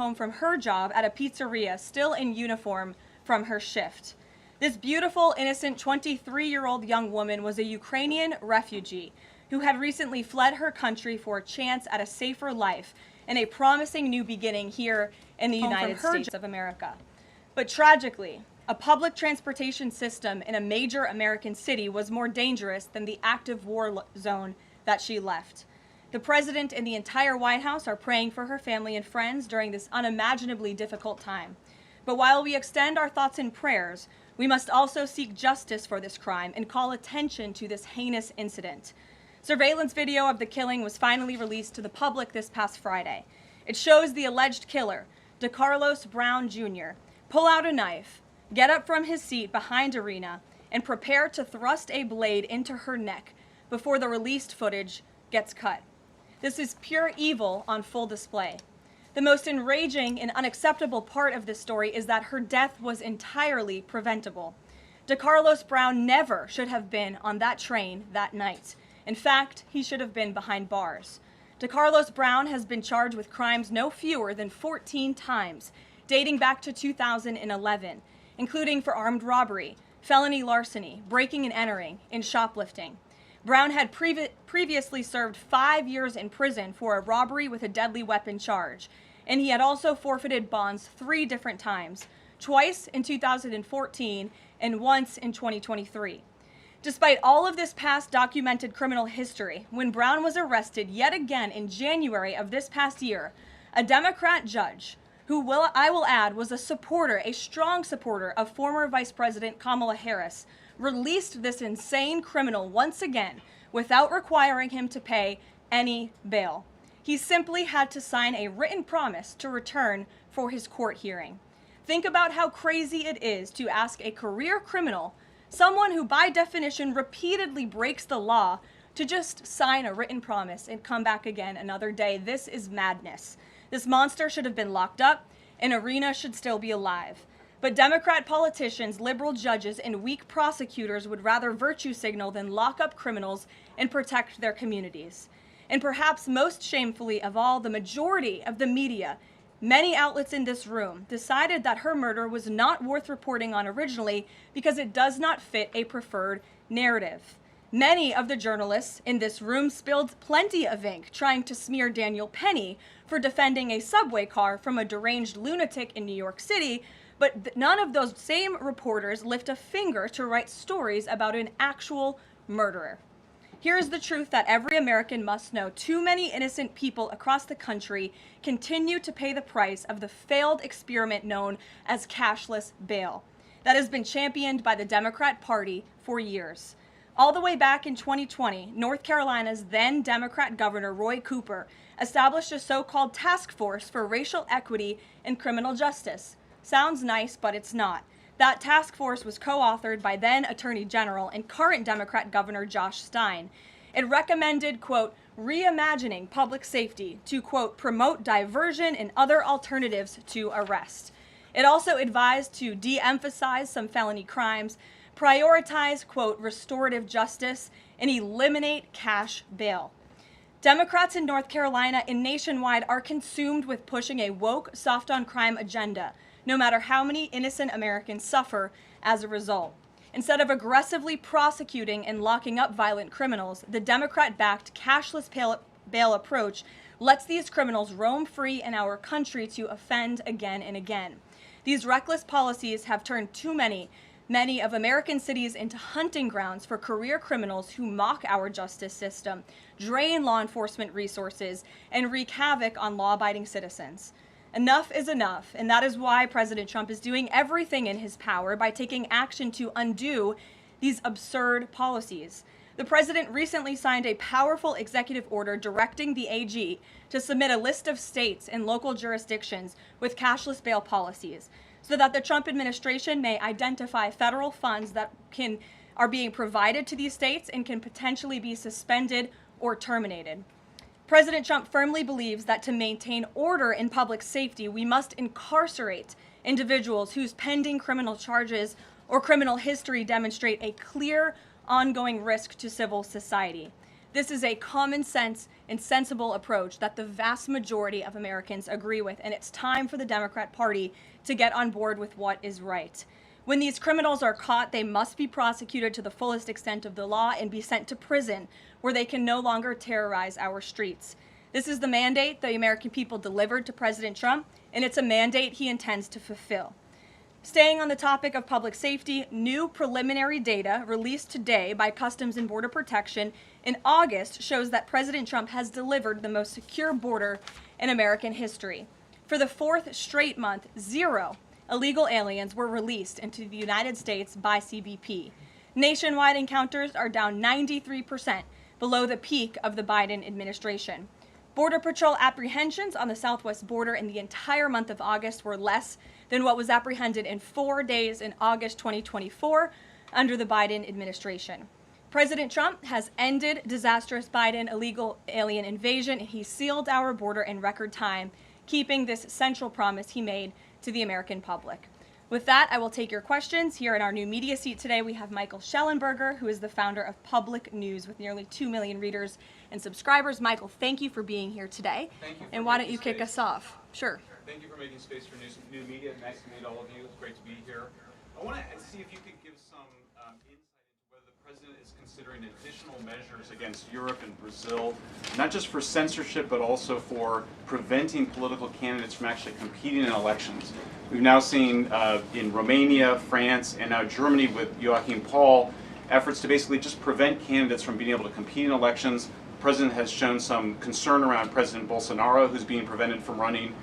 home from her job at a pizzeria still in uniform from her shift. This beautiful, innocent 23-year-old young woman was a Ukrainian refugee who had recently fled her country for a chance at a safer life and a promising new beginning here in the United States of America. But tragically, a public transportation system in a major American city was more dangerous than the active war zone that she left. The president and the entire White House are praying for her family and friends during this unimaginably difficult time. But while we extend our thoughts and prayers, we must also seek justice for this crime and call attention to this heinous incident. Surveillance video of the killing was finally released to the public this past Friday. It shows the alleged killer, DeCarlos Brown Jr., pull out a knife, get up from his seat behind Irina, and prepare to thrust a blade into her neck before the released footage gets cut. This is pure evil on full display. The most enraging and unacceptable part of this story is that her death was entirely preventable. DeCarlos Brown never should have been on that train that night. In fact, he should have been behind bars. DeCarlos Brown has been charged with crimes no fewer than 14 times, dating back to 2011, including for armed robbery, felony larceny, breaking and entering, and shoplifting. Brown had previously served 5 years in prison for a robbery with a deadly weapon charge, and he had also forfeited bonds 3 different times, twice in 2014 and once in 2023. Despite all of this past documented criminal history, when Brown was arrested yet again in January of this past year, a Democrat judge, I will add was a strong supporter of former Vice President Kamala Harris, released this insane criminal once again without requiring him to pay any bail. He simply had to sign a written promise to return for his court hearing. Think about how crazy it is to ask a career criminal, someone who by definition repeatedly breaks the law, to just sign a written promise and come back again another day. This is madness. This monster should have been locked up, and Irina should still be alive. But Democrat politicians, liberal judges, and weak prosecutors would rather virtue signal than lock up criminals and protect their communities. And perhaps most shamefully of all, the majority of the media, many outlets in this room, decided that her murder was not worth reporting on originally because it does not fit a preferred narrative. Many of the journalists in this room spilled plenty of ink trying to smear Daniel Penny for defending a subway car from a deranged lunatic in New York City, but none of those same reporters lift a finger to write stories about an actual murderer. Here's the truth that every American must know. Too many innocent people across the country continue to pay the price of the failed experiment known as cashless bail that has been championed by the Democrat Party for years. All the way back in 2020, North Carolina's then Democrat Governor Roy Cooper established a so-called task force for racial equity and criminal justice. Sounds nice, but it's not. That task force was co-authored by then Attorney General and current Democrat Governor Josh Stein. It recommended, quote, reimagining public safety to, quote, promote diversion and other alternatives to arrest. It also advised to de-emphasize some felony crimes, prioritize, quote, restorative justice, and eliminate cash bail. Democrats in North Carolina and nationwide are consumed with pushing a woke, soft-on-crime agenda, no matter how many innocent Americans suffer as a result. Instead of aggressively prosecuting and locking up violent criminals, the Democrat-backed cashless bail approach lets these criminals roam free in our country to offend again and again. These reckless policies have turned too many of American cities into hunting grounds for career criminals who mock our justice system, drain law enforcement resources, and wreak havoc on law-abiding citizens. Enough is enough, and that is why President Trump is doing everything in his power by taking action to undo these absurd policies. The president recently signed a powerful executive order directing the AG to submit a list of states and local jurisdictions with cashless bail policies so that the Trump administration may identify federal funds that are being provided to these states and can potentially be suspended or terminated. President Trump firmly believes that to maintain order in public safety, we must incarcerate individuals whose pending criminal charges or criminal history demonstrate a clear, ongoing risk to civil society. This is a common sense and sensible approach that the vast majority of Americans agree with, and it's time for the Democrat Party to get on board with what is right. When these criminals are caught, they must be prosecuted to the fullest extent of the law and be sent to prison, where they can no longer terrorize our streets. This is the mandate the American people delivered to President Trump, and it's a mandate he intends to fulfill. Staying on the topic of public safety, new preliminary data released today by Customs and Border Protection in August shows that President Trump has delivered the most secure border in American history. For the fourth straight month, 0 illegal aliens were released into the United States by CBP. Nationwide encounters are down 93%, below the peak of the Biden administration. Border Patrol apprehensions on the southwest border in the entire month of August were less than what was apprehended in 4 days in August 2024 under the Biden administration. President Trump has ended disastrous Biden illegal alien invasion, and he sealed our border in record time, keeping this central promise he made to the American public. With that, I will take your questions. Here in our new media seat today, we have Michael Schellenberger, who is the founder of Public News with nearly 2 million readers and subscribers. Michael, thank you for being here today. Thank you. And why don't you kick us off? Sure. Thank you for making space for new media. Nice to meet all of you. It's great to be here. I want to see if you could give some insight into whether the president is considering additional measures against Europe and Brazil, not just for censorship, but also for preventing political candidates from actually competing in elections. We've now seen in Romania, France, and now Germany with Joachim Paul, efforts to basically just prevent candidates from being able to compete in elections. The president has shown some concern around President Bolsonaro, who's being prevented from running.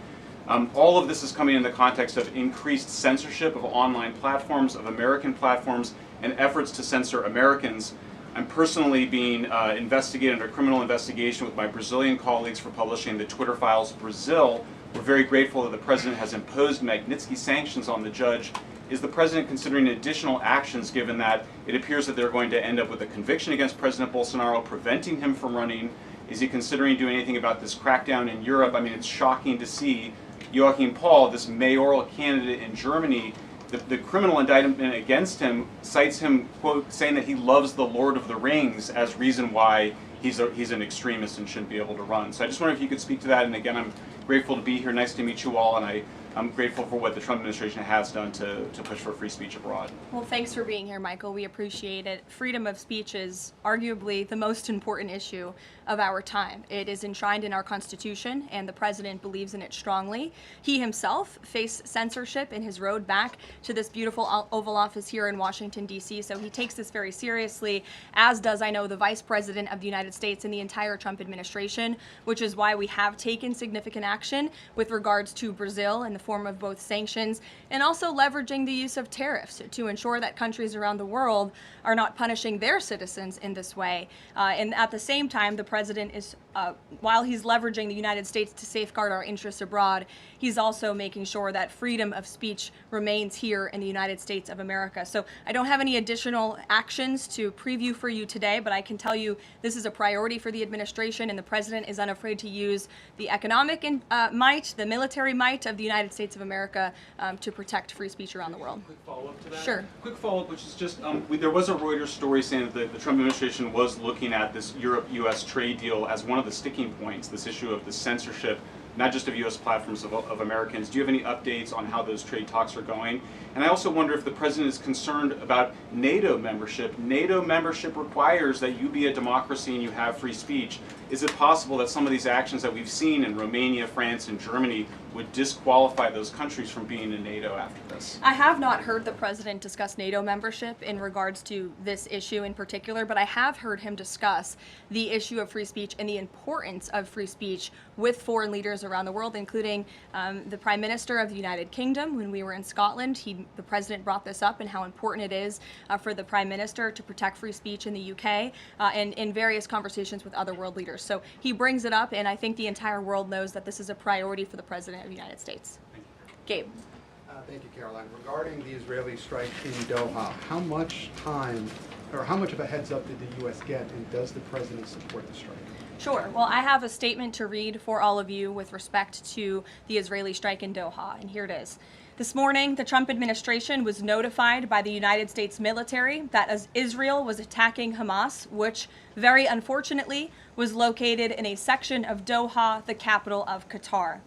All of this is coming in the context of increased censorship of online platforms, of American platforms, and efforts to censor Americans. I'm personally being investigated under criminal investigation with my Brazilian colleagues for publishing the Twitter Files Brazil. We're very grateful that the president has imposed Magnitsky sanctions on the judge. Is the president considering additional actions, given that it appears that they're going to end up with a conviction against President Bolsonaro, preventing him from running? Is he considering doing anything about this crackdown in Europe? I mean, it's shocking to see Joachim Paul, this mayoral candidate in Germany, the criminal indictment against him cites him, quote, saying that he loves the Lord of the Rings as reason why he's an extremist and shouldn't be able to run. So I just wonder if you could speak to that. And again, I'm grateful to be here. Nice to meet you all. And I'm grateful for what the Trump administration has done to push for free speech abroad. Well, thanks for being here, Michael. We appreciate it. Freedom of speech is arguably the most important issue of our time. It is enshrined in our Constitution, and the president believes in it strongly. He himself faced censorship in his road back to this beautiful Oval Office here in Washington, D.C., so he takes this very seriously, as does, I know, the Vice President of the United States and the entire Trump administration, which is why we have taken significant action with regards to Brazil in the form of both sanctions and also leveraging the use of tariffs to ensure that countries around the world are not punishing their citizens in this way. And at the same time, the president is, while he's leveraging the United States to safeguard our interests abroad, he's also making sure that freedom of speech remains here in the United States of America. So I don't have any additional actions to preview for you today, but I can tell you this is a priority for the administration, and the president is unafraid to use the economic might, the military might of the United States of America to protect free speech around the world. Quick follow-up to that? Sure. Quick follow-up, which is just, there was a Reuters story saying that the Trump administration was looking at this Europe-U.S. trade deal as one of the sticking points, this issue of the censorship, not just of U.S. platforms, of Americans. Do you have any updates on how those trade talks are going? And I also wonder if the president is concerned about NATO membership. NATO membership requires that you be a democracy and you have free speech. Is it possible that some of these actions that we've seen in Romania, France, and Germany would disqualify those countries from being in NATO after this? I have not heard the president discuss NATO membership in regards to this issue in particular, but I have heard him discuss the issue of free speech and the importance of free speech with foreign leaders around the world, including the Prime Minister of the United Kingdom. When we were in Scotland, the president brought this up and how important it is for the Prime Minister to protect free speech in the UK and in various conversations with other world leaders. So he brings it up, and I think the entire world knows that this is a priority for the President of the United States. Gabe. Thank you, Caroline. Regarding the Israeli strike in Doha, how much time or how much of a heads up did the U.S. get, and does the president support the strike? Sure. Well, I have a statement to read for all of you with respect to the Israeli strike in Doha, and here it is. This morning, the Trump administration was notified by the United States military that as Israel was attacking Hamas, which very unfortunately was located in a section of Doha, the capital of Qatar.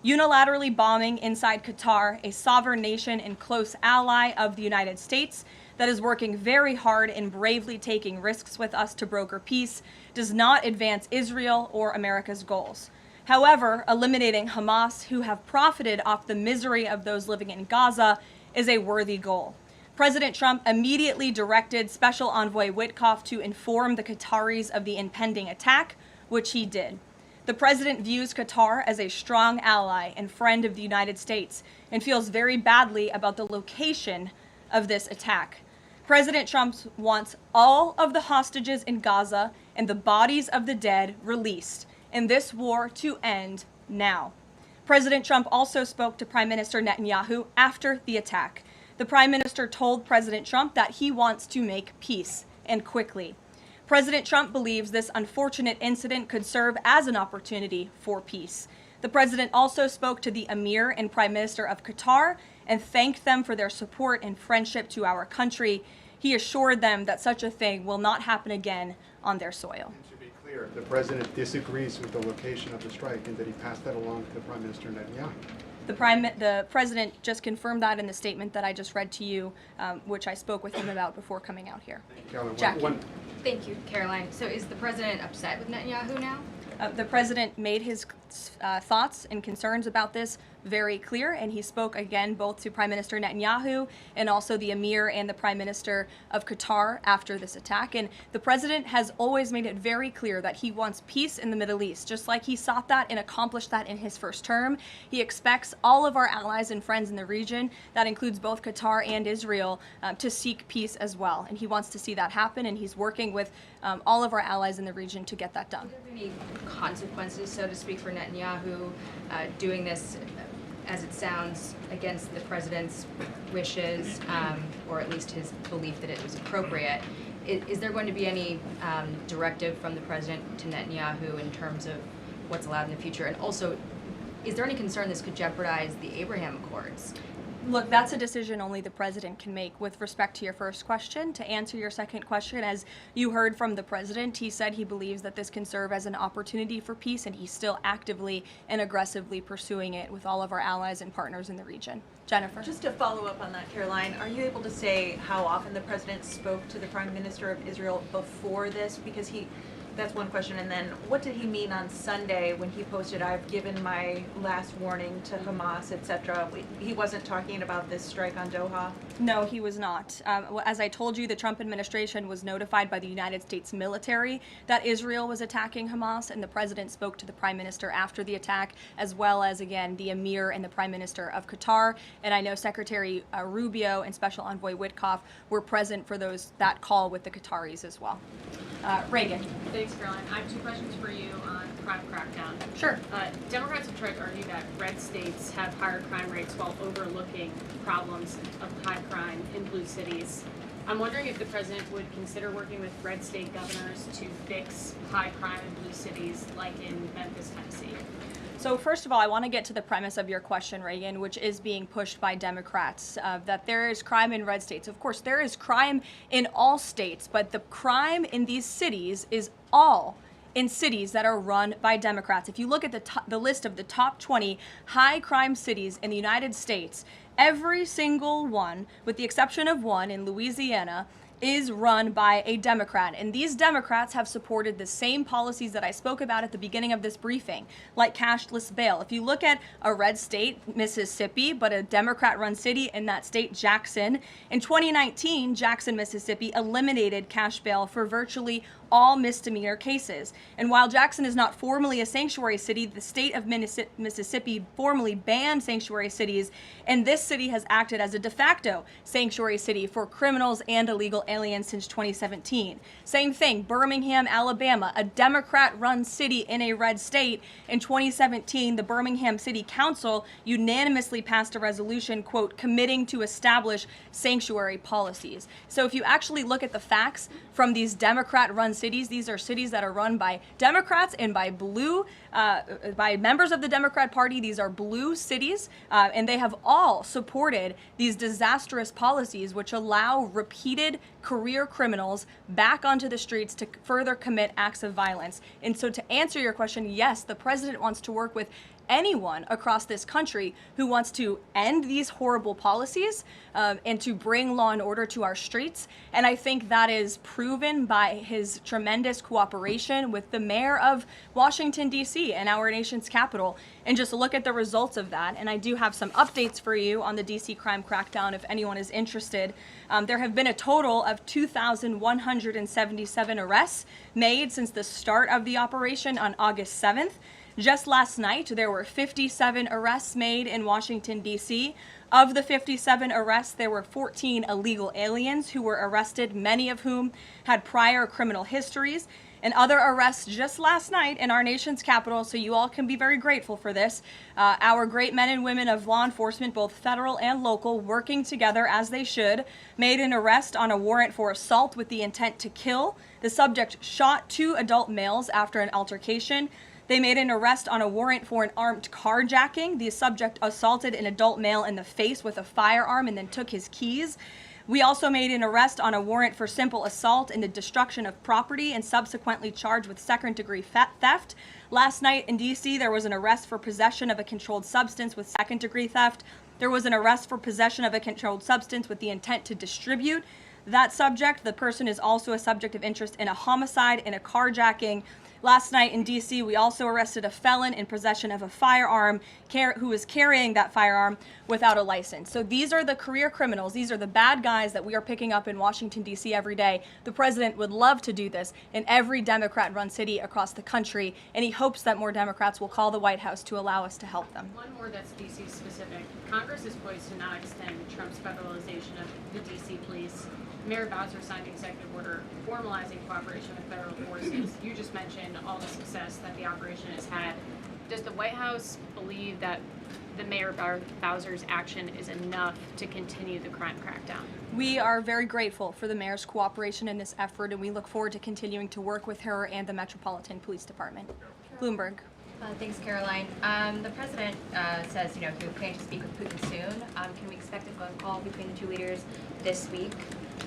Unilaterally bombing inside Qatar, a sovereign nation and close ally of the United States that is working very hard and bravely taking risks with us to broker peace, does not advance Israel or America's goals. However, eliminating Hamas, who have profited off the misery of those living in Gaza, is a worthy goal. President Trump immediately directed Special Envoy Witkoff to inform the Qataris of the impending attack, which he did. The president views Qatar as a strong ally and friend of the United States and feels very badly about the location of this attack. President Trump wants all of the hostages in Gaza and the bodies of the dead released, and this war to end now. President Trump also spoke to Prime Minister Netanyahu after the attack. The Prime Minister told President Trump that he wants to make peace, and quickly. President Trump believes this unfortunate incident could serve as an opportunity for peace. The president also spoke to the Emir and Prime Minister of Qatar and thanked them for their support and friendship to our country. He assured them that such a thing will not happen again on their soil. The president disagrees with the location of the strike and that he passed that along to Prime Minister Netanyahu. The president just confirmed that in the statement that I just read to you, which I spoke with him about before coming out here. Caroline, Jackie. Thank you, Caroline. So is the president upset with Netanyahu now? The president made his thoughts and concerns about this very clear, and he spoke again both to Prime Minister Netanyahu and also the Emir and the Prime Minister of Qatar after this attack. And the president has always made it very clear that he wants peace in the Middle East, just like he sought that and accomplished that in his first term. He expects all of our allies and friends in the region, that includes both Qatar and Israel, to seek peace as well. And he wants to see that happen, and he's working with all of our allies in the region to get that done. Are there any consequences, so to speak, for Netanyahu doing this, as it sounds, against the president's wishes, or at least his belief that it was appropriate? Is there going to be any directive from the president to Netanyahu in terms of what's allowed in the future? And also, is there any concern this could jeopardize the Abraham Accords? Look, that's a decision only the president can make. With respect to your first question, to answer your second question, as you heard from the president, he said he believes that this can serve as an opportunity for peace, and he's still actively and aggressively pursuing it with all of our allies and partners in the region. Jennifer. Just to follow up on that, Caroline, are you able to say how often the president spoke to the Prime Minister of Israel before this? Because that's one question. And then what did he mean on Sunday when he posted, "I've given my last warning to Hamas," etc.? He wasn't talking about this strike on Doha? No, he was not. As I told you, the Trump administration was notified by the United States military that Israel was attacking Hamas, and the president spoke to the Prime Minister after the attack, as well as, again, the Emir and the Prime Minister of Qatar. And I know Secretary Rubio and Special Envoy Witkoff were present for that call with the Qataris as well. Reagan. Thanks, Caroline. I have two questions for you on crime crackdown. Sure. Democrats have tried to argue that red states have higher crime rates while overlooking problems of high crime in blue cities. I'm wondering if the president would consider working with red state governors to fix high crime in blue cities like in Memphis, Tennessee. So first of all, I want to get to the premise of your question, Reagan, which is being pushed by Democrats, that there is crime in red states. Of course, there is crime in all states, but the crime in these cities is all in cities that are run by Democrats. If you look at the list of the top 20 high crime cities in the United States, every single one, with the exception of one in Louisiana, is run by a Democrat. And these Democrats have supported the same policies that I spoke about at the beginning of this briefing, like cashless bail. If you look at a red state, Mississippi, but a Democrat-run city in that state, Jackson, in 2019, Jackson, Mississippi eliminated cash bail for virtually all misdemeanor cases. And while Jackson is not formally a sanctuary city, the state of Mississippi formally banned sanctuary cities, and this city has acted as a de facto sanctuary city for criminals and illegal aliens since 2017. Same thing, Birmingham, Alabama, a Democrat-run city in a red state. In 2017, the Birmingham City Council unanimously passed a resolution, quote, committing to establish sanctuary policies. So if you actually look at the facts from these Democrat-run cities. These are cities that are run by Democrats and by by members of the Democrat Party. These are blue cities, and they have all supported these disastrous policies which allow repeated career criminals back onto the streets to further commit acts of violence. And so to answer your question, yes, the president wants to work with anyone across this country who wants to end these horrible policies and to bring law and order to our streets. And I think that is proven by his tremendous cooperation with the mayor of Washington, D.C. and our nation's capital. And just look at the results of that. And I do have some updates for you on the D.C. crime crackdown if anyone is interested. There have been a total of 2,177 arrests made since the start of the operation on August 7th. Just last night, there were 57 arrests made in Washington, D.C. Of the 57 arrests, there were 14 illegal aliens who were arrested, many of whom had prior criminal histories. And other arrests just last night in our nation's capital, so you all can be very grateful for this. Our great men and women of law enforcement, both federal and local, working together as they should, made an arrest on a warrant for assault with the intent to kill. The subject shot 2 adult males after an altercation. They made an arrest on a warrant for an armed carjacking. The subject assaulted an adult male in the face with a firearm and then took his keys. We also made an arrest on a warrant for simple assault and the destruction of property and subsequently charged with second-degree theft. Last night in D.C., there was an arrest for possession of a controlled substance with second-degree theft. There was an arrest for possession of a controlled substance with the intent to distribute. That subject, the person is also a subject of interest in a homicide and a carjacking. Last night in D.C., we also arrested a felon in possession of a firearm who was carrying that firearm without a license. So these are the career criminals. These are the bad guys that we are picking up in Washington, D.C. every day. The president would love to do this in every Democrat-run city across the country, and he hopes that more Democrats will call the White House to allow us to help them. One more that's D.C. specific. Congress is poised to not extend Trump's federalization of the D.C. police. Mayor Bowser signed an executive order formalizing cooperation with federal forces. You just mentioned all the success that the operation has had. Does the White House believe that the Mayor Bowser's action is enough to continue the crime crackdown? We are very grateful for the mayor's cooperation in this effort, and we look forward to continuing to work with her and the Metropolitan Police Department. Bloomberg. Thanks, Caroline. The president says, he plans to speak with Putin soon. Can we expect a phone call between the two leaders this week?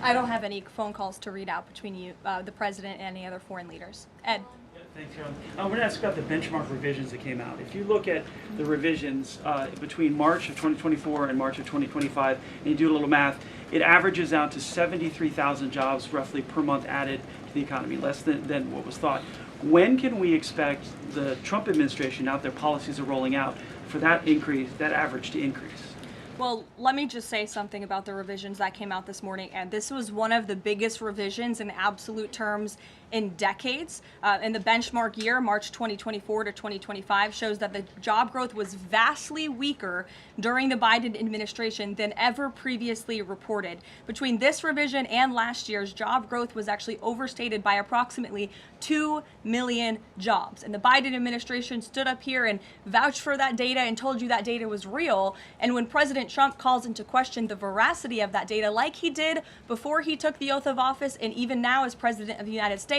I don't have any phone calls to read out between you, the president, and any other foreign leaders. Ed. Yeah, thanks, Caroline. I want to ask about the benchmark revisions that came out. If you look at the revisions between March of 2024 and March of 2025, and you do a little math, it averages out to 73,000 jobs roughly per month added to the economy, less than what was thought. When can we expect the Trump administration, now their policies are rolling out, for that increase, that average to increase? Well, let me just say something about the revisions that came out this morning. And this was one of the biggest revisions in absolute terms in decades. In the benchmark year, March 2024 to 2025, shows that the job growth was vastly weaker during the Biden administration than ever previously reported. Between this revision and last year's, job growth was actually overstated by approximately 2 million jobs. And the Biden administration stood up here and vouched for that data and told you that data was real. And when President Trump calls into question the veracity of that data, like he did before he took the oath of office and even now as President of the United States,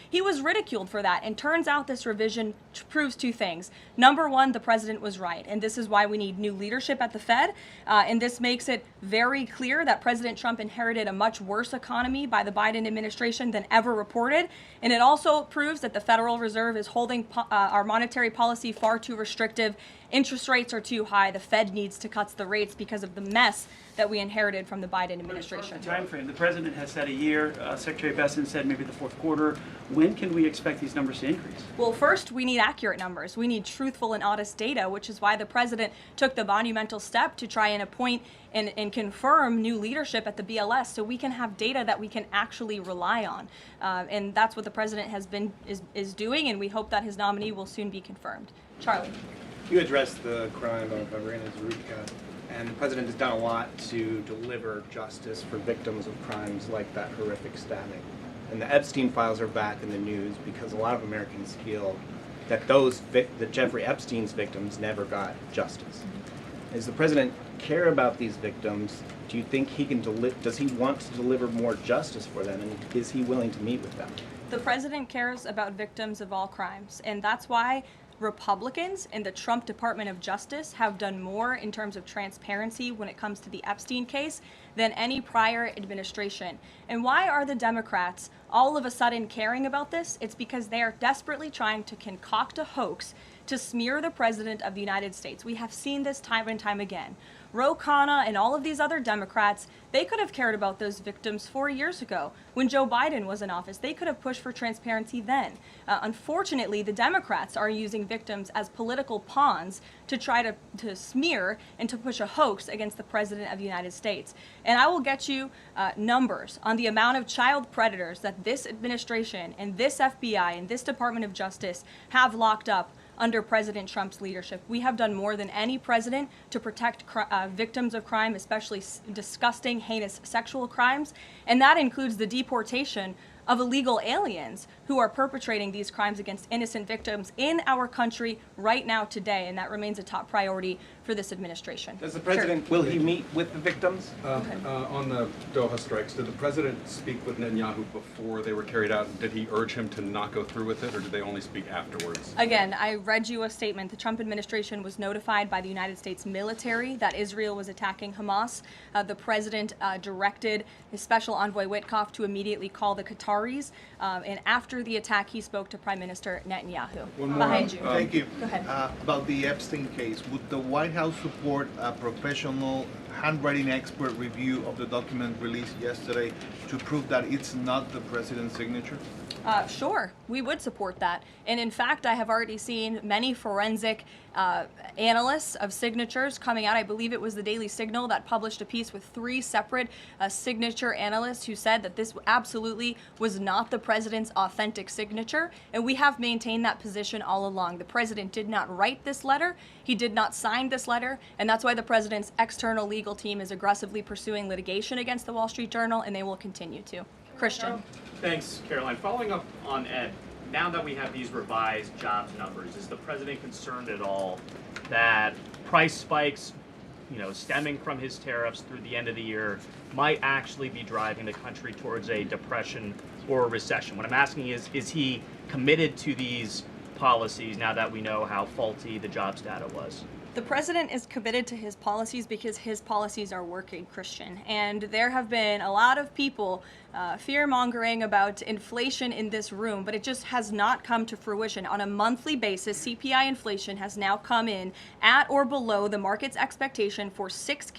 he was ridiculed for that. And turns out this revision proves 2 things. Number one, the president was right. And this is why we need new leadership at the Fed. And this makes it very clear that President Trump inherited a much worse economy by the Biden administration than ever reported. And it also proves that the Federal Reserve is holding our monetary policy far too restrictive. Interest rates are too high. The Fed needs to cut the rates because of the mess that we inherited from the Biden administration. Time frame. The president has said a year. Secretary Besson said maybe the fourth quarter. When can we expect these numbers to increase? Well, first, we need accurate numbers. We need truthful and honest data, which is why the president took the monumental step to try and appoint and confirm new leadership at the BLS so we can have data that we can actually rely on. And that's what the president is doing, and we hope that his nominee will soon be confirmed. Charlie. You addressed the crime of Irina Zurika, and the president has done a lot to deliver justice for victims of crimes like that horrific stabbing. And the Epstein files are back in the news because a lot of Americans feel that that Jeffrey Epstein's victims never got justice. Does the president care about these victims? Do you think he can does he want to deliver more justice for them, and is he willing to meet with them? The president cares about victims of all crimes, and that's why Republicans in the Trump Department of Justice have done more in terms of transparency when it comes to the Epstein case than any prior administration. And why are the Democrats all of a sudden caring about this? It's because they are desperately trying to concoct a hoax to smear the President of the United States. We have seen this time and time again. Ro Khanna and all of these other Democrats, they could have cared about those victims 4 years ago when Joe Biden was in office. They could have pushed for transparency then. Unfortunately, the Democrats are using victims as political pawns to try to smear and to push a hoax against the President of the United States. And I will get you numbers on the amount of child predators that this administration and this FBI and this Department of Justice have locked up under President Trump's leadership. We have done more than any president to protect victims of crime, especially disgusting, heinous sexual crimes. And that includes the deportation of illegal aliens who are perpetrating these crimes against innocent victims in our country right now today. And that remains a top priority for this administration. Does the president, will he meet with the victims? On the Doha strikes, did the president speak with Netanyahu before they were carried out? Did he urge him to not go through with it, or did they only speak afterwards? Again, I read you a statement. The Trump administration was notified by the United States military that Israel was attacking Hamas. The president directed his special envoy Witkoff to immediately call the Qataris. And after the attack, he spoke to Prime Minister Netanyahu. One more. Behind you. Thank you. Go ahead. About the Epstein case, would the White House support a professional handwriting expert review of the document released yesterday to prove that it's not the president's signature? Sure, we would support that. And in fact, I have already seen many forensic analysts of signatures coming out. I believe it was the Daily Signal that published a piece with 3 separate signature analysts who said that this absolutely was not the president's authentic signature. And we have maintained that position all along. The president did not write this letter. He did not sign this letter. And that's why the president's external legal team is aggressively pursuing litigation against the Wall Street Journal, and they will continue to. Christian. Thanks, Caroline. Following up on Ed, now that we have these revised jobs numbers, is the president concerned at all that price spikes, stemming from his tariffs through the end of the year might actually be driving the country towards a depression or a recession? What I'm asking is he committed to these policies now that we know how faulty the jobs data was? The president is committed to his policies because his policies are working, Christian. And there have been a lot of people fear-mongering about inflation in this room, but it just has not come to fruition. On a monthly basis, CPI inflation has now come in at or below the market's expectation for 6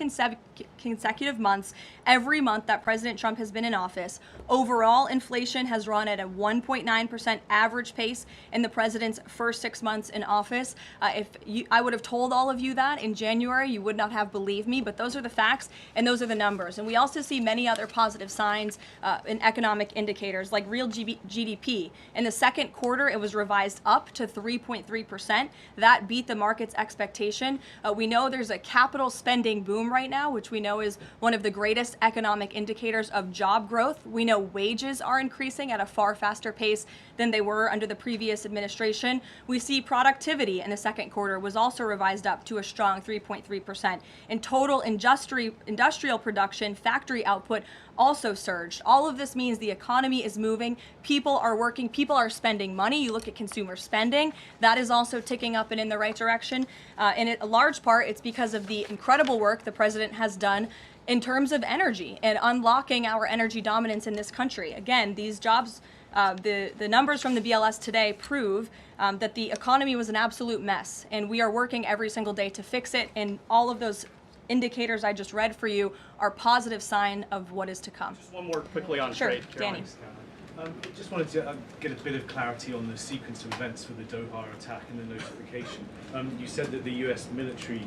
consecutive months, every month that President Trump has been in office. Overall, inflation has run at a 1.9% average pace in the president's first 6 months in office. I would have told all of you that in January, you would not have believed me, but those are the facts and those are the numbers. And we also see many other positive signs in economic indicators like real GDP. In the second quarter, it was revised up to 3.3%. That beat the market's expectation. We know there's a capital spending boom right now, which we know is one of the greatest economic indicators of job growth. We know wages are increasing at a far faster pace than they were under the previous administration. We see productivity in the second quarter was also revised up to a strong 3.3%. In total industrial production, factory output also surged. All of this means the economy is moving, people are working, people are spending money. You look at consumer spending, that is also ticking up and in the right direction. And a large part, it's because of the incredible work the president has done in terms of energy and unlocking our energy dominance in this country. Again, these jobs, the numbers from the BLS today prove that the economy was an absolute mess, and we are working every single day to fix it, and all of those indicators I just read for you are positive sign of what is to come. Just one more quickly on Sure, trade, Danny. Just wanted to get a bit of clarity on the sequence of events for the Doha attack and the notification. You said that the U.S. military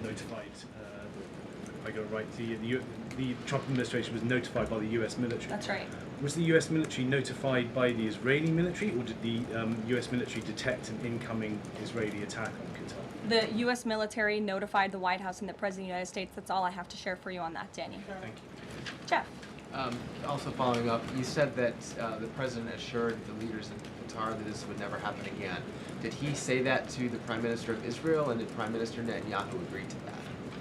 notified, if I got it right, the Trump administration was notified by the U.S. military. That's right. Was the U.S. military notified by the Israeli military, or did the U.S. military detect an incoming Israeli attack on Qatar? The U.S. military notified the White House and the President of the United States. That's all I have to share for you on that, Danny. Thank you. Jeff. Also following up, you said that the president assured the leaders in Qatar that this would never happen again. Did he say that to the Prime Minister of Israel, and did Prime Minister Netanyahu agree to that?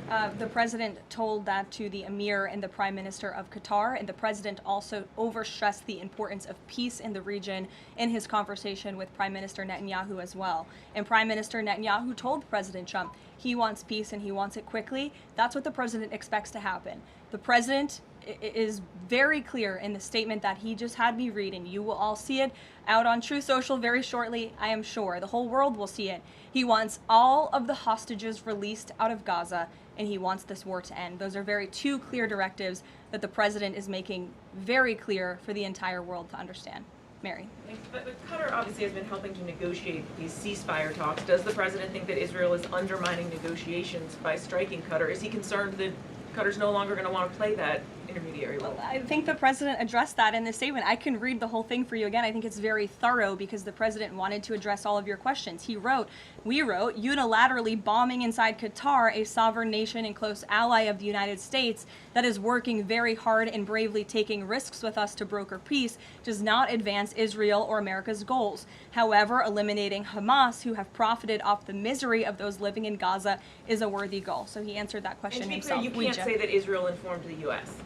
The president told that to the emir and the prime minister of Qatar, and the president also overstressed the importance of peace in the region in his conversation with Prime Minister Netanyahu as well. And Prime Minister Netanyahu told President Trump he wants peace and he wants it quickly. That's what the president expects to happen. The president is very clear in the statement that he just had me read, and you will all see it out on Truth Social very shortly, I am sure. The whole world will see it. He wants all of the hostages released out of Gaza, and he wants this war to end. Those are two clear directives that the president is making very clear for the entire world to understand. Mary. But Qatar obviously has been helping to negotiate these ceasefire talks. Does the president think that Israel is undermining negotiations by striking Qatar? Is he concerned that Qatar's no longer going to want to play that intermediary role? Well, I think the president addressed that in the statement. I can read the whole thing for you again. I think it's very thorough because the president wanted to address all of your questions. We wrote, unilaterally bombing inside Qatar, a sovereign nation and close ally of the United States that is working very hard and bravely taking risks with us to broker peace, does not advance Israel or America's goals. However, eliminating Hamas, who have profited off the misery of those living in Gaza, is a worthy goal. So he answered that question and to be himself. Clear, you can't say that Israel informed the U.S.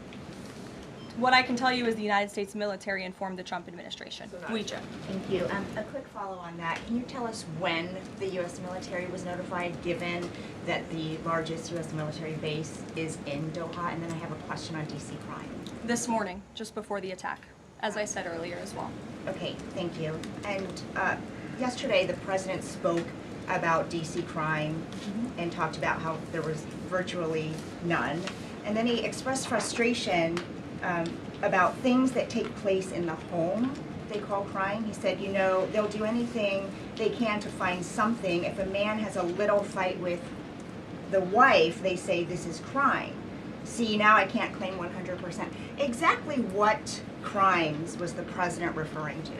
What I can tell you is the United States military informed the Trump administration. Ouija. Thank you. A quick follow on that. Can you tell us when the U.S. military was notified, given that the largest U.S. military base is in Doha? And then I have a question on D.C. crime. This morning, just before the attack, as I said earlier as well. Okay, thank you. And yesterday, the president spoke about D.C. crime and talked about how there was virtually none. And then he expressed frustration about things that take place in the home they call crime. He said, you know, they'll do anything they can to find something. If a man has a little fight with the wife, they say this is crime. See, now I can't claim 100%. Exactly what crimes was the president referring to?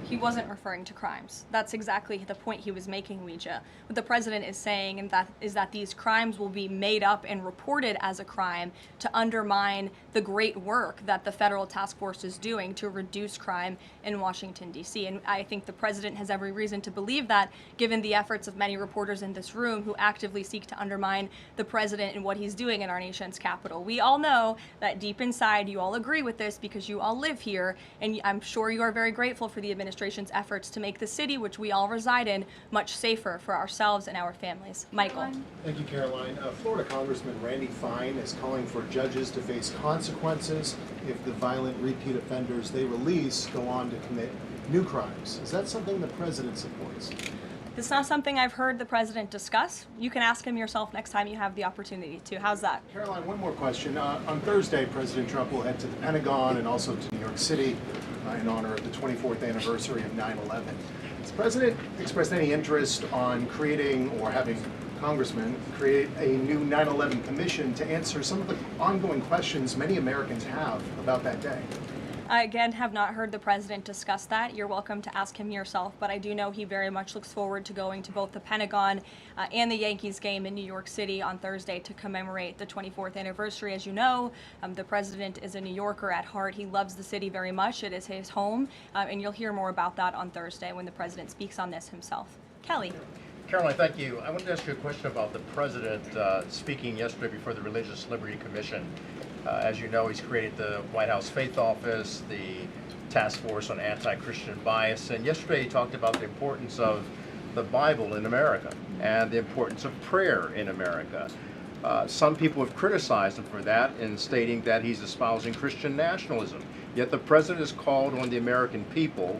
He wasn't referring to crimes. That's exactly the point he was making, Ouija. What the president is saying is that these crimes will be made up and reported as a crime to undermine the great work that the federal task force is doing to reduce crime in Washington, D.C. And I think the president has every reason to believe that, given the efforts of many reporters in this room who actively seek to undermine the president and what he's doing in our nation's capital. We all know that deep inside you all agree with this because you all live here, and I'm sure you are very grateful for the administration's efforts to make the city, which we all reside in, much safer for ourselves and our families. Michael. Thank you, Caroline. Florida Congressman Randy Fine is calling for judges to face consequences if the violent repeat offenders they release go on to commit new crimes. Is that something the president supports? It's not something I've heard the president discuss. You can ask him yourself next time you have the opportunity to. How's that? Caroline, one more question. On Thursday, President Trump will head to the Pentagon and also to New York City in honor of the 24th anniversary of 9/11. Has the president expressed any interest on creating or having congressmen create a new 9/11 commission to answer some of the ongoing questions many Americans have about that day? I, again, have not heard the president discuss that. You're welcome to ask him yourself, but I do know he very much looks forward to going to both the Pentagon and the Yankees game in New York City on Thursday to commemorate the 24th anniversary. As you know, the president is a New Yorker at heart. He loves the city very much. It is his home, and you'll hear more about that on Thursday when the president speaks on this himself. Kelly. Caroline, thank you. I wanted to ask you a question about the president speaking yesterday before the Religious Liberty Commission. As you know, he's created the White House Faith Office, the Task Force on Anti-Christian Bias, and yesterday he talked about the importance of the Bible in America and the importance of prayer in America. Some people have criticized him for that in stating that he's espousing Christian nationalism. Yet the president has called on the American people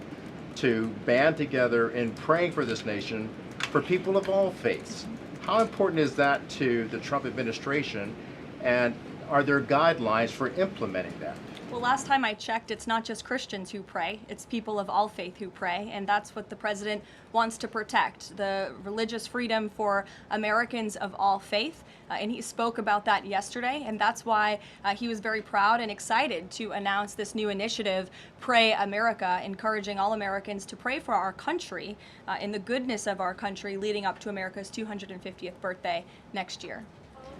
to band together in praying for this nation for people of all faiths. How important is that to the Trump administration, and are there guidelines for implementing that? Well, last time I checked, it's not just Christians who pray, it's people of all faith who pray, and that's what the president wants to protect, the religious freedom for Americans of all faith. And he spoke about that yesterday, and that's why he was very proud and excited to announce this new initiative, Pray America, encouraging all Americans to pray for our country and the goodness of our country leading up to America's 250th birthday next year.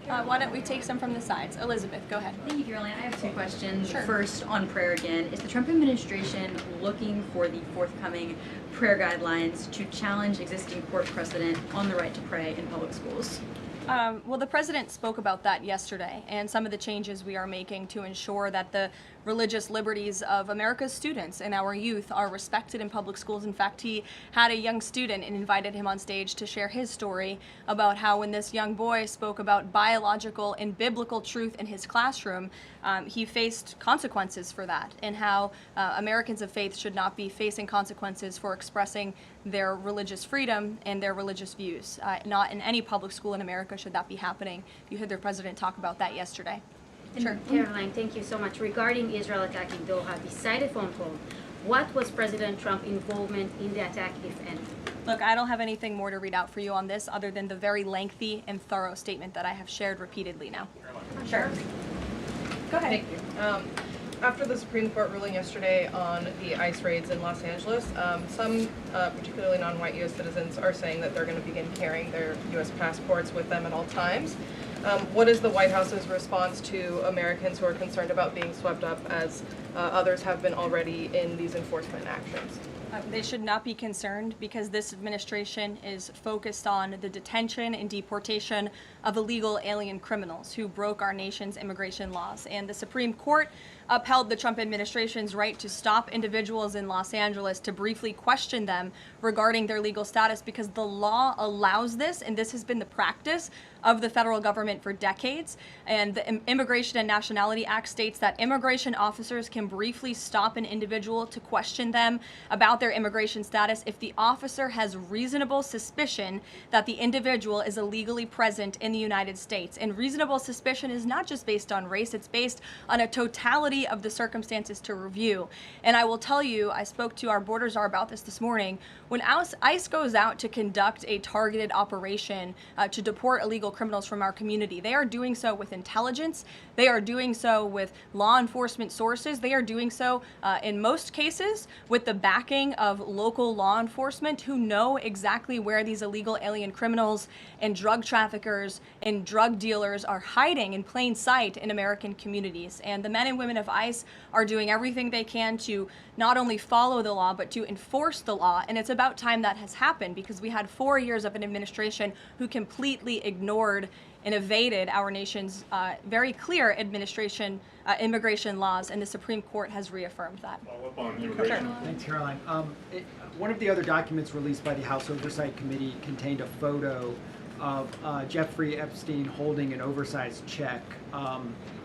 Why don't we take some from the sides? Elizabeth, go ahead. Thank you, Caroline. I have two questions. Sure. First, on prayer again. Is the Trump administration looking for the forthcoming prayer guidelines to challenge existing court precedent on the right to pray in public schools? Well, the president spoke about that yesterday, and some of the changes we are making to ensure that the religious liberties of America's students and our youth are respected in public schools. In fact, he had a young student and invited him on stage to share his story about how when this young boy spoke about biological and biblical truth in his classroom, he faced consequences for that, and how Americans of faith should not be facing consequences for expressing their religious freedom and their religious views. Not in any public school in America should that be happening. You heard the president talk about that yesterday. Sure. Caroline, thank you so much. Regarding Israel attacking Doha, beside a phone call, what was President Trump's involvement in the attack, if any? Look, I don't have anything more to read out for you on this other than the very lengthy and thorough statement that I have shared repeatedly now. Sure. Go ahead. Thank you. After the Supreme Court ruling yesterday on the ICE raids in Los Angeles, some, particularly non-white U.S. citizens, are saying that they're going to begin carrying their U.S. passports with them at all times. What is the White House's response to Americans who are concerned about being swept up, as others have been already, in these enforcement actions? They should not be concerned, because this administration is focused on the detention and deportation of illegal alien criminals who broke our nation's immigration laws. And the Supreme Court upheld the Trump administration's right to stop individuals in Los Angeles to briefly question them regarding their legal status, because the law allows this, and this has been the practice of the federal government for decades. And the Immigration and Nationality Act states that immigration officers can briefly stop an individual to question them about their immigration status if the officer has reasonable suspicion that the individual is illegally present in the United States. And reasonable suspicion is not just based on race, it's based on a totality of the circumstances to review. And I will tell you, I spoke to our border czar about this morning. When ICE goes out to conduct a targeted operation to deport illegal criminals from our community, they are doing so with intelligence, they are doing so with law enforcement sources, they are doing so in most cases with the backing of local law enforcement who know exactly where these illegal alien criminals and drug traffickers and drug dealers are hiding in plain sight in American communities. And the men and women of ICE are doing everything they can to not only follow the law, but to enforce the law. And it's about time that has happened, because we had 4 years of an administration who completely ignored and evaded our nation's very clear immigration laws, and the Supreme Court has reaffirmed that. Thanks, Caroline. One of the other documents released by the House Oversight Committee contained a photo of Jeffrey Epstein holding an oversized check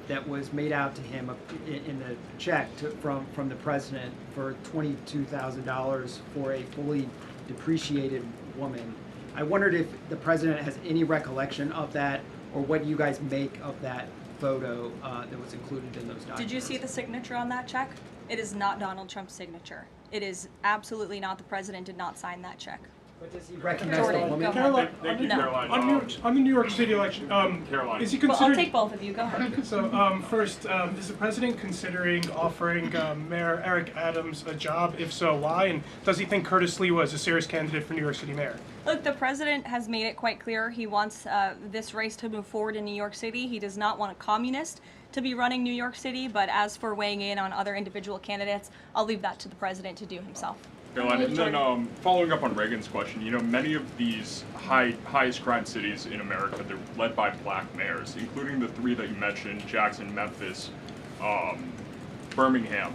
that was made out to him in the check from the president for $22,000 for a fully depreciated woman. I wondered if the president has any recollection of that, or what you guys make of that photo that was included in those documents. Did you see the signature on that check? It is not Donald Trump's signature. It is absolutely not. The president did not sign that check. But does he recognize Jordan, the woman? Caroline, Thank you, no. Caroline. On the New York City election, Caroline. is he Well, considering? I'll take both of you. Go ahead. So first, is the president considering offering Mayor Eric Adams a job? If so, why? And does he think Curtis Lee was a serious candidate for New York City mayor? Look, the president has made it quite clear he wants this race to move forward in New York City. He does not want a communist to be running New York City, but as for weighing in on other individual candidates, I'll leave that to the president to do himself. Caroline, and then following up on Reagan's question, many of these highest crime cities in America, they're led by black mayors, including the three that you mentioned, Jackson, Memphis, Birmingham.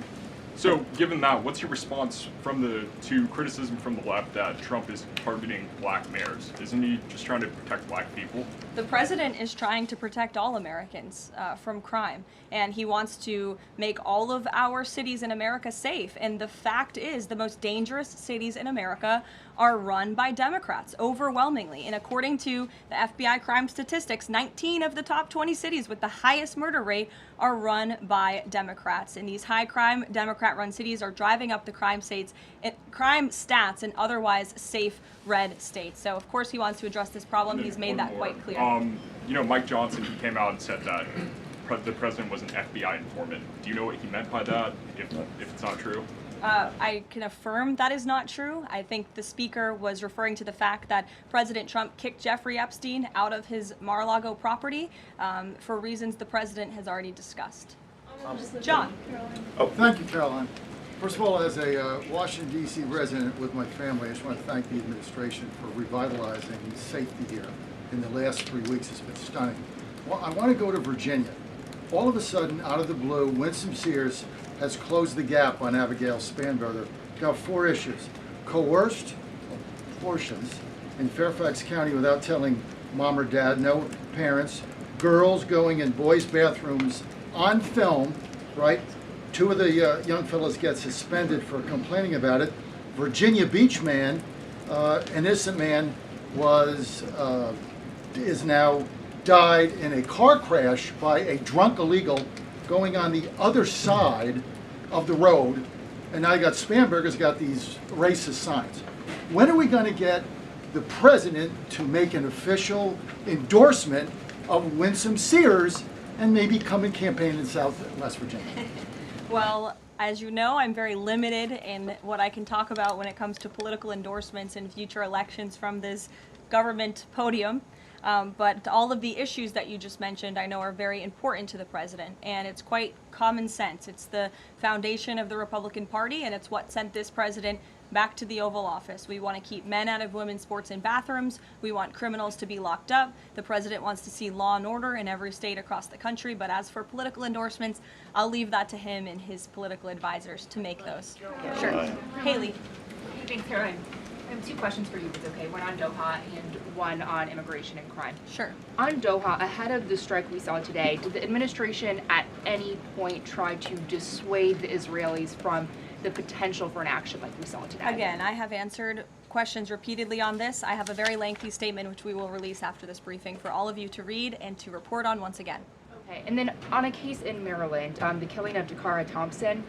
So given that, what's your response to criticism from the left that Trump is targeting black mayors? Isn't he just trying to protect black people? The president is trying to protect all Americans from crime, and he wants to make all of our cities in America safe. And the fact is, the most dangerous cities in America are run by Democrats, overwhelmingly. And according to the FBI crime statistics, 19 of the top 20 cities with the highest murder rate are run by Democrats. And these high-crime, Democrat-run cities are driving up the crime stats in otherwise safe red states. So, of course, he wants to address this problem. He's made that quite clear. Mike Johnson, he came out and said that the president was an FBI informant. Do you know what he meant by that, if it's not true? I can affirm that is not true. I think the speaker was referring to the fact that President Trump kicked Jeffrey Epstein out of his Mar-a-Lago property for reasons the president has already discussed. John. Oh, thank you, Caroline. First of all, as a Washington, D.C. resident with my family, I just want to thank the administration for revitalizing safety here. in the last 3 weeks has been stunning. Well, I want to go to Virginia. All of a sudden, out of the blue, Winsome Sears has closed the gap on Abigail Spanberger. Got 4 issues. Coerced abortions in Fairfax County without telling mom or dad, no parents, girls going in boys' bathrooms on film, right? 2 of the young fellows get suspended for complaining about it. Virginia Beach man, an innocent man, is now died in a car crash by a drunk illegal going on the other side of the road. And now you got Spanberger's got these racist signs. When are we going to get the president to make an official endorsement of Winsome Sears and maybe come and campaign in South and West Virginia? Well, as you know, I'm very limited in what I can talk about when it comes to political endorsements in future elections from this government podium. But all of the issues that you just mentioned, I know, are very important to the president, and it's quite common sense. It's the foundation of the Republican Party, and it's what sent this president back to the Oval Office. We want to keep men out of women's sports and bathrooms. We want criminals to be locked up. The president wants to see law and order in every state across the country. But as for political endorsements, I'll leave that to him and his political advisors to make those. Sure. Haley. Thanks, Caroline. I have 2 questions for you, if it's okay. One on Doha and one on immigration and crime. Sure. On Doha, ahead of the strike we saw today, did the administration at any point try to dissuade the Israelis from the potential for an action like we saw today? Again, I have answered questions repeatedly on this. I have a very lengthy statement which we will release after this briefing for all of you to read and to report on once again. Okay, and then on a case in Maryland, the killing of Dakara Thompson,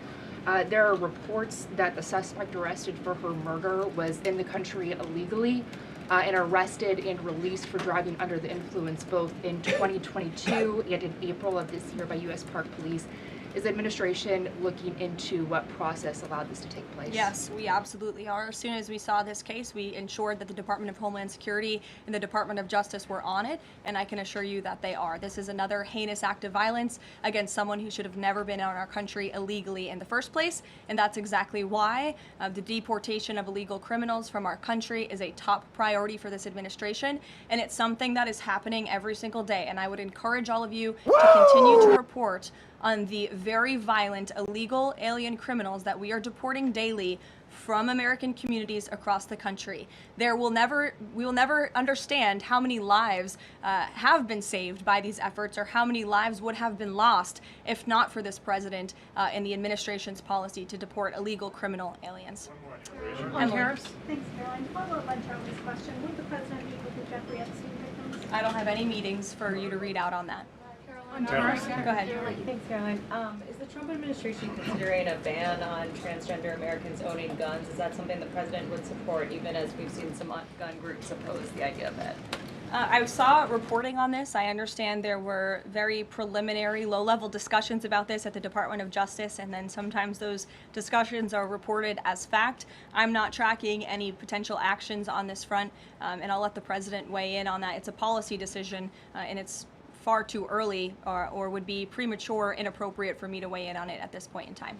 there are reports that the suspect arrested for her murder was in the country illegally and arrested and released for driving under the influence both in 2022 and in April of this year by U.S. Park Police. Is the administration looking into what process allowed this to take place? Yes, we absolutely are. As soon as we saw this case, we ensured that the Department of Homeland Security and the Department of Justice were on it, and I can assure you that they are. This is another heinous act of violence against someone who should have never been in our country illegally in the first place, and that's exactly why the deportation of illegal criminals from our country is a top priority for this administration, and it's something that is happening every single day, and I would encourage all of you to continue to report on the very violent illegal alien criminals that we are deporting daily from American communities across the country. We will never understand how many lives have been saved by these efforts or how many lives would have been lost if not for this president and the administration's policy to deport illegal criminal aliens. On tariffs? Thanks, Caroline. Follow up on Charlie's question. Would the president meet with the Jeffrey Epstein victims? I don't have any meetings for you to read out on that. On tariffs? Go ahead. Thanks, Caroline. Is the Trump administration considering a ban on transgender Americans owning guns? Is that something the president would support, even as we've seen some gun groups oppose the idea of it? I saw reporting on this. I understand there were very preliminary, low-level discussions about this at the Department of Justice, and then sometimes those discussions are reported as fact. I'm not tracking any potential actions on this front, and I'll let the president weigh in on that. It's a policy decision, and it's far too early or would be premature, inappropriate for me to weigh in on it at this point in time.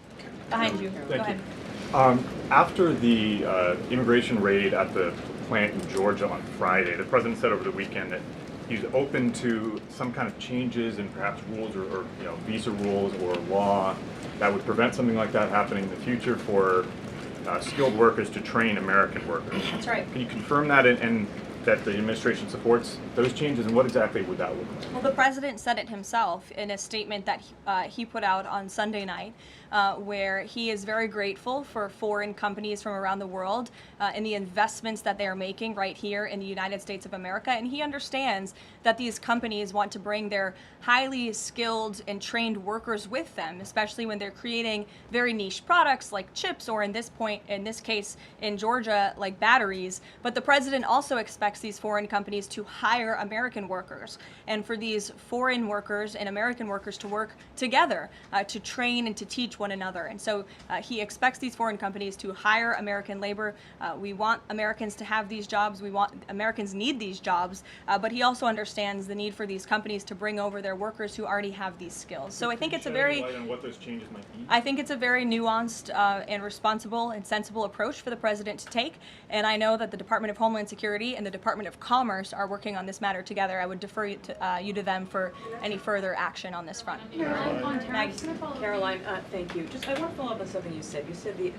Behind you. Go ahead. After the immigration raid at the plant in Georgia on Friday, the president said over the weekend that he's open to some kind of changes in perhaps rules or visa rules or law that would prevent something like that happening in the future for skilled workers to train American workers. That's right. Can you confirm that and that the administration supports those changes, and what exactly would that look like? Well, the president said it himself in a statement that he put out on Sunday night, where he is very grateful for foreign companies from around the world and the investments that they are making right here in the United States of America. And he understands that these companies want to bring their highly skilled and trained workers with them, especially when they're creating very niche products like chips, or in this case in Georgia, like batteries. But the president also expects these foreign companies to hire American workers, and for these foreign workers and American workers to work together to train and to teach push one another. And so he expects these foreign companies to hire American labor. We want Americans to have these jobs. Americans need these jobs, but he also understands the need for these companies to bring over their workers who already have these skills. So I think it's a very, what those changes might be? I think it's a very nuanced and responsible and sensible approach for the president to take. And I know that the Department of Homeland Security and the Department of Commerce are working on this matter together. I would defer you to them for any further action on this front. Caroline, thank you. Just, I want to follow up on something you said. You said the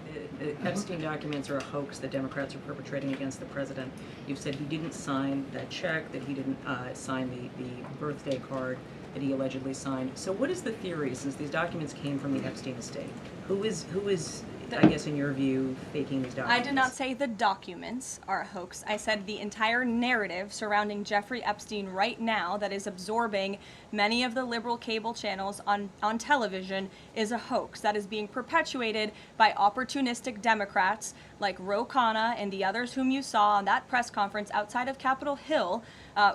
Epstein documents are a hoax that Democrats are perpetrating against the president. You said he didn't sign that check, that he didn't sign the birthday card that he allegedly signed. So what is the theory, since these documents came from the Epstein estate? Who is I guess in your view, faking these documents? I did not say the documents are a hoax. I said the entire narrative surrounding Jeffrey Epstein right now that is absorbing many of the liberal cable channels on television is a hoax that is being perpetuated by opportunistic Democrats like Ro Khanna and the others whom you saw on that press conference outside of Capitol Hill,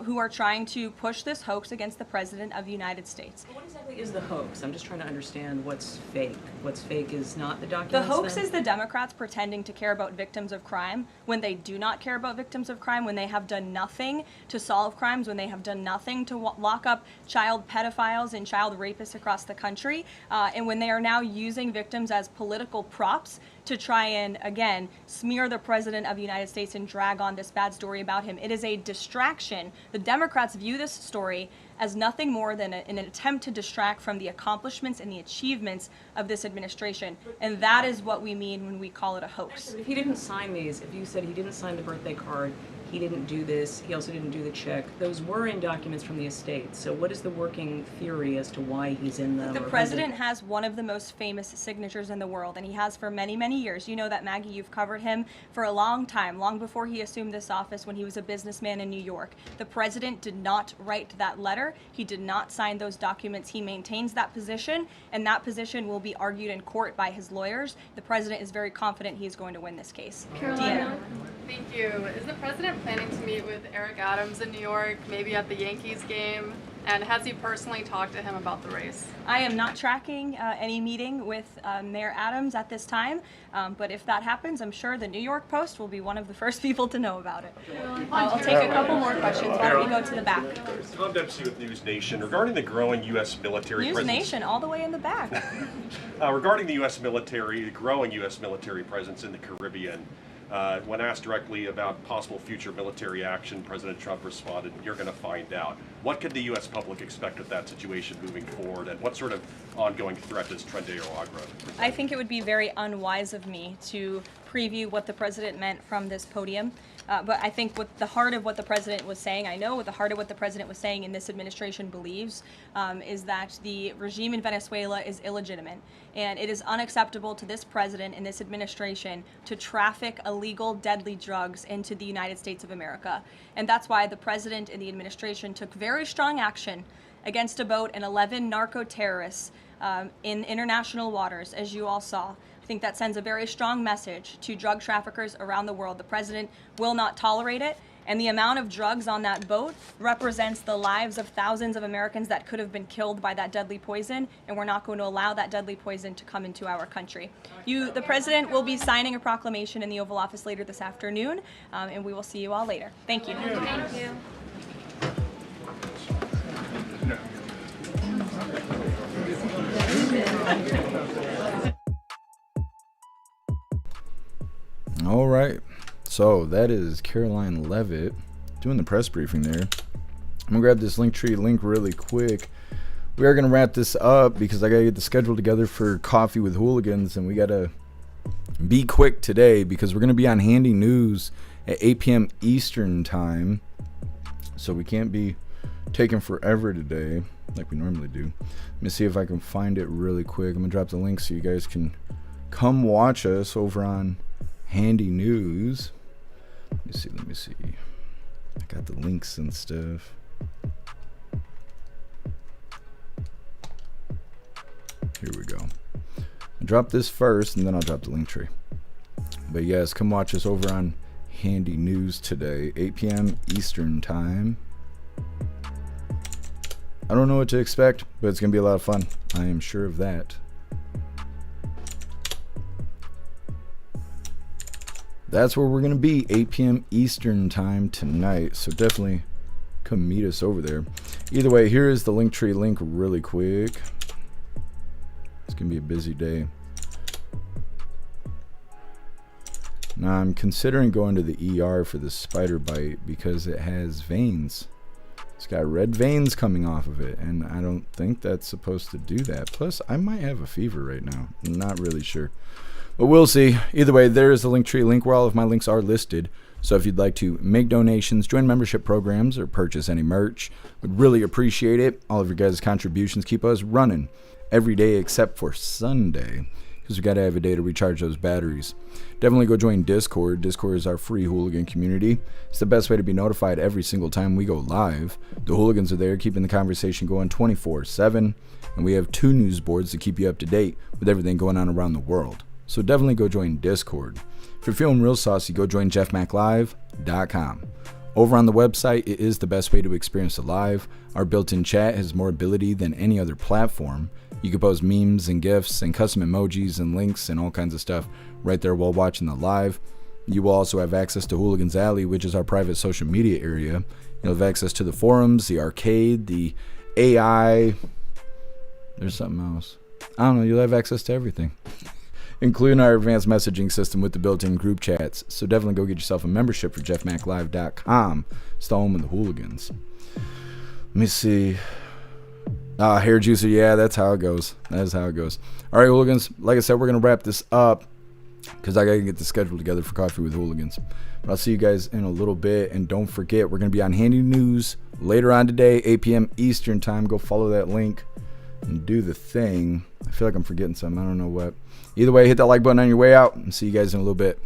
who are trying to push this hoax against the President of the United States. What exactly is the hoax? I'm just trying to understand what's fake. What's fake is not the documents. The hoax then? is the Democrats pretending to care about victims of crime when they do not care about victims of crime, when they have done nothing to solve crimes, when they have done nothing to lock up child pedophiles and child rapists across the country, and when they are now using victims as political props to try and, again, smear the President of the United States and drag on this bad story about him. It is a distraction. The Democrats view this story as nothing more than an attempt to distract from the accomplishments and the achievements of this administration. And that is what we mean when we call it a hoax. If he didn't sign these, if you said he didn't sign the birthday card, he didn't do this, he also didn't do the check, those were in documents from the estate. So what is the working theory as to why he's in them? The president has one of the most famous signatures in the world, and he has for many, many years. You know that, Maggie, you've covered him for a long time, long before he assumed this office when he was a businessman in New York. The president did not write that letter. He did not sign those documents. He maintains that position, and that position will be argued in court by his lawyers. The president is very confident he is going to win this case. Carolina, thank you. Is the president planning to meet with Eric Adams in New York, maybe at the Yankees game? And has he personally talked to him about the race? I am not tracking any meeting with Mayor Adams at this time, but if that happens, I'm sure the New York Post will be one of the first people to know about it. I'll take a couple more questions. Why don't we go to the back? Tom Dempsey with News Nation. Regarding the growing U.S. military News presence... Nation, all the way in the back. Regarding the U.S. military, the growing U.S. military presence in the Caribbean, when asked directly about possible future military action, President Trump responded, "You're going to find out." What could the U.S. public expect with that situation moving forward, and what sort of ongoing threat does Trendeo Agro present? I think it would be very unwise of me to preview what the president meant from this podium. But I think with the heart of what the president was saying, I know what the heart of what the president was saying and this administration believes, is that the regime in Venezuela is illegitimate. And it is unacceptable to this president and this administration to traffic illegal, deadly drugs into the United States of America. And that's why the president and the administration took very strong action against a boat and 11 narco-terrorists in international waters, as you all saw. I think that sends a very strong message to drug traffickers around the world. The president will not tolerate it, and the amount of drugs on that boat represents the lives of thousands of Americans that could have been killed by that deadly poison, and we're not going to allow that deadly poison to come into our country. The president will be signing a proclamation in the Oval Office later this afternoon, and we will see you all later. Thank you. Thank you. All right, so that is Caroline Levitt doing the press briefing there. I'm gonna grab this Linktree link really quick. We are gonna wrap this up because I gotta get the schedule together for Coffee with Hooligans, and we gotta be quick today because we're gonna be on Handy News at 8 p.m. Eastern time, so we can't be taking forever today like we normally do. Let me see if I can find it really quick. I'm gonna drop the link so you guys can come watch us over on Handy News. Let me see. I got the links and stuff. Here we go. I'll drop this first and then I'll drop the link tree. But yes, come watch us over on Handy News today, 8 p.m. Eastern time. I don't know what to expect, but it's gonna be a lot of fun. I am sure of that. that's where we're going to be, 8 p.m. Eastern time tonight. So definitely come meet us over there. Either way, here is the Linktree link really quick. It's going to be a busy day. Now, I'm considering going to the ER for the spider bite because it has veins. It's got red veins coming off of it, and I don't think that's supposed to do that. Plus, I might have a fever right now. I'm not really sure. But we'll see. Either way, there is the Linktree link where all of my links are listed. So if you'd like to make donations, join membership programs, or purchase any merch, would really appreciate it. All of your guys' contributions keep us running every day except for Sunday, because we got to have a day to recharge those batteries. Definitely go join Discord. Discord is our free hooligan community. It's the best way to be notified every single time we go live. The hooligans are there keeping the conversation going 24/7, and we have 2 news boards to keep you up to date with everything going on around the world. So definitely go join Discord. If you're feeling real saucy, go join jeffmaclive.com. Over on the website, it is the best way to experience the live. Our built-in chat has more ability than any other platform. You can post memes and GIFs and custom emojis and links and all kinds of stuff right there while watching the live. You will also have access to Hooligans Alley, which is our private social media area. You'll have access to the forums, the arcade, the AI. There's something else. I don't know. You'll have access to everything, including our advanced messaging system with the built-in group chats. So definitely go get yourself a membership for jeffmaclive.com. It's the home of the hooligans. Let me see. Hair juicer. Yeah, that's how it goes. That is how it goes. All right, hooligans. Like I said, we're going to wrap this up because I got to get the schedule together for Coffee with Hooligans. But I'll see you guys in a little bit. And don't forget, we're going to be on Handy News later on today, 8 p.m. Eastern time. Go follow that link and do the thing. I feel like I'm forgetting something. I don't know what. Either way, hit that like button on your way out, and see you guys in a little bit.